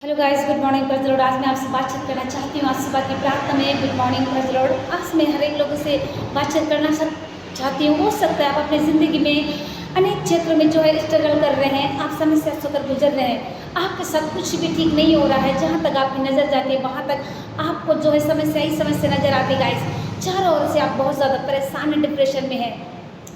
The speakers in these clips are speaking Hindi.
Hello guys, good morning praise the Lord. आज मैं आपसे बातचीत करना चाहती हूँ। आज सुबह की प्रार्थना में good morning praise the Lord. आज मैं हर एक लोगों से बातचीत करना चाहती हूँ। हो सकता है आप अपनी ज़िंदगी में अनेक क्षेत्रों में जो है स्ट्रगल कर रहे हैं, आप समस्या से होकर गुजर रहे हैं, आपके साथ कुछ भी ठीक नहीं हो रहा है। जहाँ तक आपकी नज़र जाती है वहाँ तक आपको जो है समस्या ही समस्या नज़र आती है। गाइस, चारों ओर से आप बहुत ज़्यादा परेशान डिप्रेशन में हैं।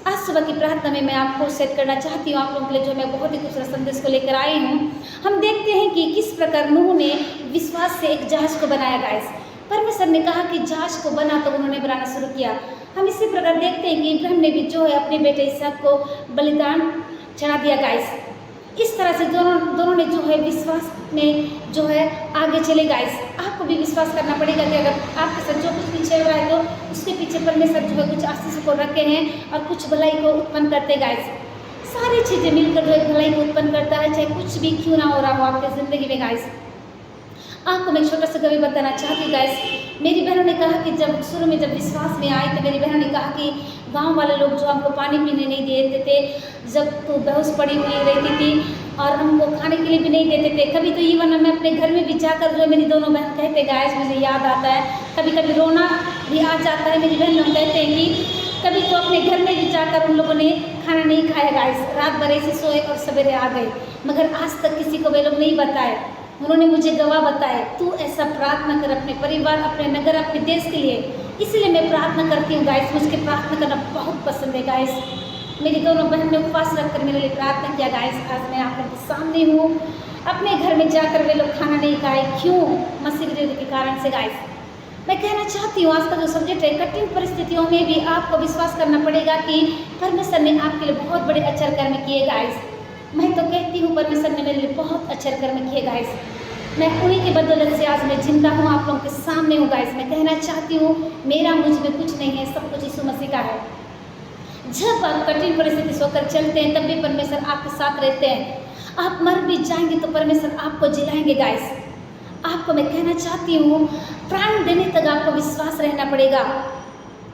आज सुबह की प्रार्थना में मैं आपको सेट करना चाहती हूँ। आप लोगों के लिए जो मैं बहुत ही खूबसूरत संदेश को लेकर आई हूँ। हम देखते हैं कि किस प्रकार नूह ने विश्वास से एक जहाज को बनाया। गाइस, परमेश्वर ने कहा कि जहाज को बना तो उन्होंने बनाना शुरू किया। हम इसी प्रकार देखते हैं कि इब्राहिम ने भी जो है अपने बेटे इसहाक को बलिदान चढ़ा दिया। गाइस, इस तरह से दोनों ने जो है विश्वास में जो है आगे चले। गाइस, आपको भी विश्वास करना पड़ेगा कि अगर आपके साथ जो कुछ पीछे हो रहा है तो उसके पीछे परमेश्वर जो है कुछ आशीष को रखे हैं और कुछ भलाई को उत्पन्न करते। गाइस, सारी चीज़ें मिलकर जो एक भलाई को उत्पन्न करता है, चाहे कुछ भी क्यों ना हो रहा हो आपकी ज़िंदगी में। गाइस, आपको मैं छोटा सा कवि बताना चाहती हूँ। गाइस, मेरी बहनों ने कहा कि जब शुरू में जब विश्वास में आए तो मेरी बहनों ने कहा कि गांव वाले लोग जो हमको पानी पीने नहीं देते थे, जब तो बेहोश पड़ी हुई रहती थी और हमको खाने के लिए भी नहीं देते थे। कभी तो इवन मैं अपने घर में भी जाकर जो मेरी दोनों बहन कहते, गाइस मुझे याद आता है, कभी कभी रोना भी आ जाता है। मेरी बहन लोग कहते हैं कि कभी तो अपने घर में भी जाकर उन लोगों ने खाना नहीं खाया। गाइस, रात भर ऐसे सोए और सवेरे आ गए, मगर आज तक किसी को वे लोग नहीं बताए। उन्होंने मुझे गवाह बताए, तू ऐसा प्रार्थना कर अपने परिवार, अपने नगर, अपने देश के लिए। इसलिए मैं प्रार्थना करती हूँ। गाइस, मुझे प्रार्थना करना बहुत पसंद है। गाइस, मेरी दोनों बहन ने उपवास रखकर मेरे लिए प्रार्थना किया। गाइस, आज मैं आप लोगों के सामने हूँ। अपने घर में जाकर वे लोग खाना नहीं खाए, क्यों? मसीह विरोधी के कारण से। गाइस, मैं कहना चाहती हूँ आज का जो सब्जेक्ट है, कठिन परिस्थितियों में भी आपको विश्वास करना पड़ेगा कि परमेश्वर ने आपके लिए बहुत बड़े अचर कर्म किए। गाइस, मैं तो कहती हूँ परमेश्वर ने मेरे लिए बहुत अचर कर्म किए। गाइस, मैं उन्हीं की बदौलत से आज मैं जिंदा हूँ, आप लोगों के सामने हूँ। गाइस, मैं कहना चाहती हूँ मेरा मुझ में कुछ नहीं है, सब कुछ यीशु मसीह का है। जब आप कठिन परिस्थिति से होकर चलते हैं तब भी परमेश्वर आपके साथ रहते हैं। आप मर भी जाएंगे तो परमेश्वर आपको जिलाएंगे। गाइस, आपको मैं कहना चाहती हूँ प्राण देने तक आपको विश्वास रहना पड़ेगा।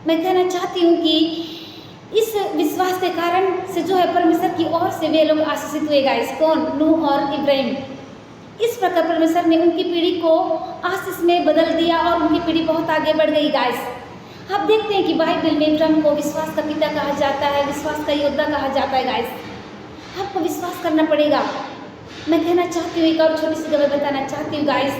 मैं कहना चाहती हूँ कि इस विश्वास के कारण से जो है परमेश्वर की ओर से वे लोग आशीषित हुए। गाइस, कौन? नूह और इब्राहिम। इस प्रकार परमेश्वर ने उनकी पीढ़ी को आशीष में बदल दिया और उनकी पीढ़ी बहुत आगे बढ़ गई। गाइस, आप देखते हैं कि बाइबल में इब्राहिम को विश्वास का पिता कहा जाता है, विश्वास का योद्धा कहा जाता है। गाइस, आपको विश्वास करना पड़ेगा। मैं कहना चाहती हूँ, एक और छोटी सी खबर बताना चाहती हूँ। गाइस,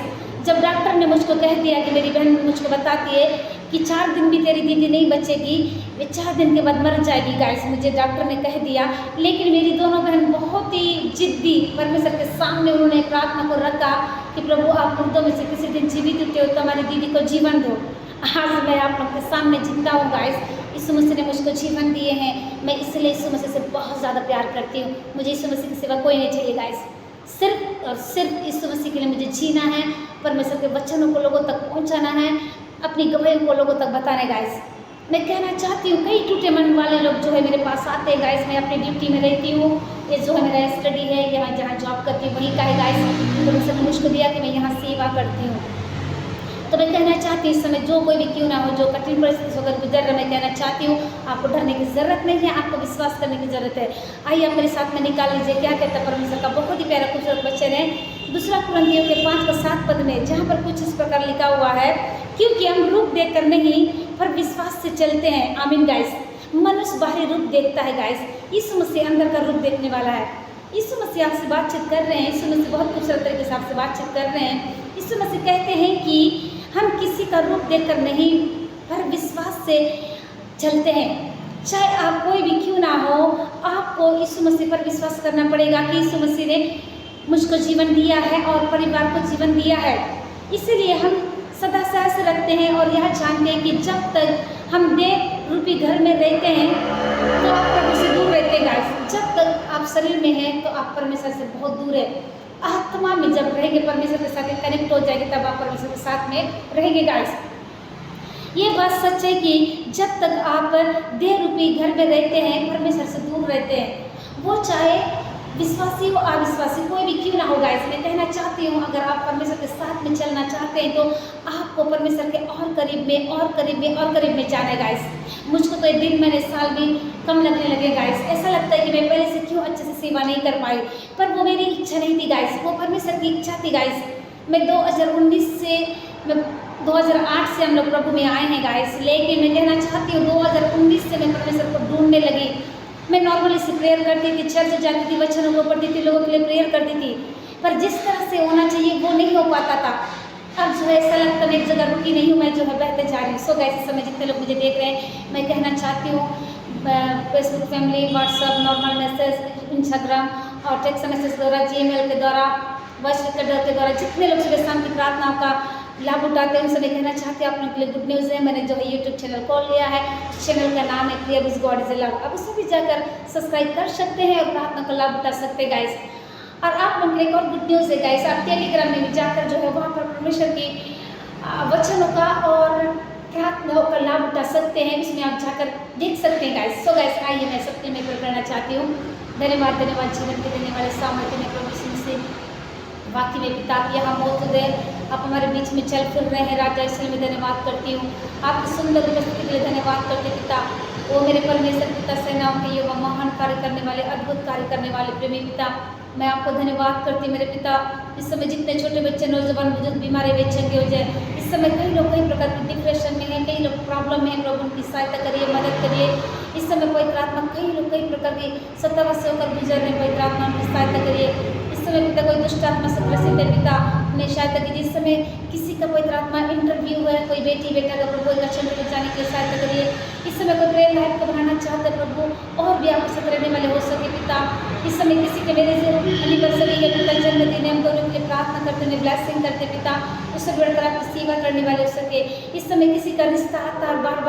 जब डॉक्टर ने मुझको कह दिया कि मेरी बहन मुझको बताती है कि 4 दिन भी तेरी दीदी नहीं बचेगी, वे 4 दिन के बाद मर जाएगी। गाइस, मुझे डॉक्टर ने कह दिया, लेकिन मेरी दोनों बहन बहुत ही जिद्दी परमेश्वर के सामने उन्होंने प्रार्थना को रखा कि प्रभु आप मुर्दों में से किसी दिन जीवित होते हो तो हमारी दीदी को जीवन दो। आज मैं आप लोग के सामने जिंदा हूँ। गाइस, यीशु मसीह ने मुझको जीवन दिए हैं। मैं इसलिए यीशु मसीह से बहुत ज़्यादा प्यार करती हूँ। मुझे यीशु मसीह की सिवा कोई नहीं चाहिए। गाइस, सिर्फ और सिर्फ यीशु मसीह के लिए मुझे जीना है, परमेश्वर के वचनों को लोगों तक पहुंचाना है, अपनी गवाही को लोगों तक बताना है। गाइस, मैं कहना चाहती हूँ कई टूटे मन वाले लोग जो है मेरे पास आते हैं। गाइस, मैं अपनी ड्यूटी में रहती हूँ, ये जो है मेरा स्टडी है, यहाँ जहाँ जॉब करती हूँ वहीं का है। गाइस, परमेश्वर ने मुझको दिया कि मैं यहाँ सेवा करती हूँ। तो मैं कहना चाहती हूँ इस समय जो कोई भी क्यों ना हो, जो कठिन परिस्थिति से होकर गुजर रहा, मैं कहना चाहती हूँ आपको डरने की ज़रूरत नहीं है, आपको विश्वास करने की ज़रूरत है। आइए आप मेरे साथ में निकाल लीजिए क्या कहता है परमेश्वर का बहुत ही प्यारा खूबसूरत वचन है, 2 कुरिन्थियों के 5-7 में, जहाँ पर कुछ इस प्रकार लिखा हुआ है, क्योंकि हम रूप देखकर नहीं पर विश्वास से चलते हैं। आमीन। गाइस, मनुष्य बाहरी रूप देखता है। गाइस, यीशु मसीह अंदर का रूप देखने वाला है। यीशु मसीह आपसे बातचीत कर रहे हैं, यीशु मसीह बहुत खूबसूरत तरीके से आपसे बातचीत कर रहे हैं। यीशु मसीह कहते हैं कि हम किसी का रूप देखकर नहीं पर विश्वास से चलते हैं। चाहे आप कोई भी क्यों ना हो, आपको यीशु मसीह पर विश्वास करना पड़ेगा कि यीशु मसीह ने मुझको जीवन दिया है और परिवार को जीवन दिया है। इसीलिए हम सदा साहस रखते हैं और यह जानते हैं कि जब तक हम देह रूपी घर में रहते हैं तो आप प्रभु से दूर रहते हैं। गाइस, जब तक आप शरीर में हैं तो आप परमेश्वर से बहुत दूर है। आत्मा में जब रहेंगे, परमेश्वर के साथ कनेक्ट हो जाएंगे, तब आप परमेश्वर के साथ में रहेंगे। गाइस, ये बात सच है कि जब तक आप देह रूपी घर में रहते हैं, परमेश्वर से दूर रहते हैं, वो चाहे विश्वासी हो अविश्वासी कोई भी क्यों ना हो। गाइस, मैं कहना चाहती हूँ अगर आप परमेश्वर के साथ में चलना चाहते हैं तो आपको परमेश्वर के और करीब में और करीब में और करीब में जाना है। गाइस, मुझको तो 1 दिन महीने साल भी कम लगने लगे। गाइस, ऐसा लगता है कि मैं पहले से क्यों अच्छे से सेवा नहीं कर पाई, पर वो मेरी इच्छा नहीं थी। गाइस, वो परमेश्वर की इच्छा थी। गाइस, मैं 2019 से मैं 2008 से हम लोग प्रभु में आए हैं गाइस, लेकिन मैं कहना चाहती हूँ 2019 से मैं परमेश्वर को ढूंढने लगी। मैं नॉर्मली से प्रेयर करती थी, चर्च जाती थी, वचनों को पढ़ती थी, लोगों के लिए प्रेयर करती थी, पर जिस तरह से होना चाहिए वो नहीं हो पाता था। अब जो है ऐसा लगता है मैं एक जगह रुकी नहीं हूँ, मैं जो है बहते जा रही हूँ। सो गाइस, इस समय जितने लोग मुझे देख रहे हैं, मैं कहना चाहती हूँ Facebook family, WhatsApp, normal message, Instagram और टेक्स्ट मैसेज द्वारा, जीमेल के द्वारा, वॉइस रिकॉर्डर के द्वारा जितने लोग सुबह शाम की प्रार्थनाओं का लाभ उठाते हैं, उनसे मैं कहना चाहती हूँ आप लोगों के लिए गुड न्यूज़ है। मैंने जो है यूट्यूब चैनल खोल लिया है, चैनल का नाम है clear with God is love. अब उसमें भी जाकर सब्सक्राइब कर सकते हैं और प्रार्थना का लाभ उठा सकते हैं गाइस। और आप लोगों के लिए एक और गुड न्यूज़ है गाइस, आप टेलीग्राम में भी जाकर जो है वहाँ पर परमेश्वर की वचनों का और प्रार्थनाओं का लाभ उठा सकते हैं, उसमें आप जाकर देख सकते हैं गाइस। सो गाइस, आइए मैं सबके में करना चाहती हूँ। धन्यवाद धन्यवाद जीवन के देने वाले सामर्थ्य में प्रभु यीशु से वाकई में पिता आप यहाँ मौजूद है, आप हमारे बीच में चल फिर रहे हैं राजा, इसलिए मैं धन्यवाद करती हूँ। आपकी सुंदर उपस्थिति के लिए धन्यवाद करते पिता। ओ मेरे परमेश्वर पिता, सेनाओं के युवा महान कार्य करने वाले, अद्भुत कार्य करने वाले प्रेमी पिता, मैं आपको धन्यवाद करती हूँ मेरे पिता। इस समय जितने छोटे बच्चे, नौजवान, बुजुर्ग बीमारी बेचैन हो जाए, इस समय कई लोग कई प्रकार की डिप्रेशन में हैं, कई लोग प्रॉब्लम में हैं, प्रभु उनकी सहायता करिए, मदद करिए। इस समय पवित्र आत्मा कई लोग कई प्रकार की सत्ता से होकर गुजर रहे हैं, पवित्र आत्मा उनकी सहायता करिए। इस समय पिता कोई दुष्ट आत्मा से ग्रसित है पिता, मैं सहायता कीजिए। इस समय किसी का पवित्र आत्मा इंटरव्यू है, कोई बेटी बेटा का प्रभु एक अच्छे में जाने के लिए सहायता करिए। इस समय कोई प्रेयर लाइफ को बनाना चाहते प्रभु, और भी आपके साथ रहने वाले हो सके पिता। इस समय किसी के मेरे से एनिवर्सरी या पिता जन्मदिन है, हम दोनों के लिए प्रार्थना करते हैं, ब्लेसिंग करते पिता, उससे बढ़कर आपकी सेवा करने वाले हो सके। इस समय किसी का रिश्ता आता है बार बार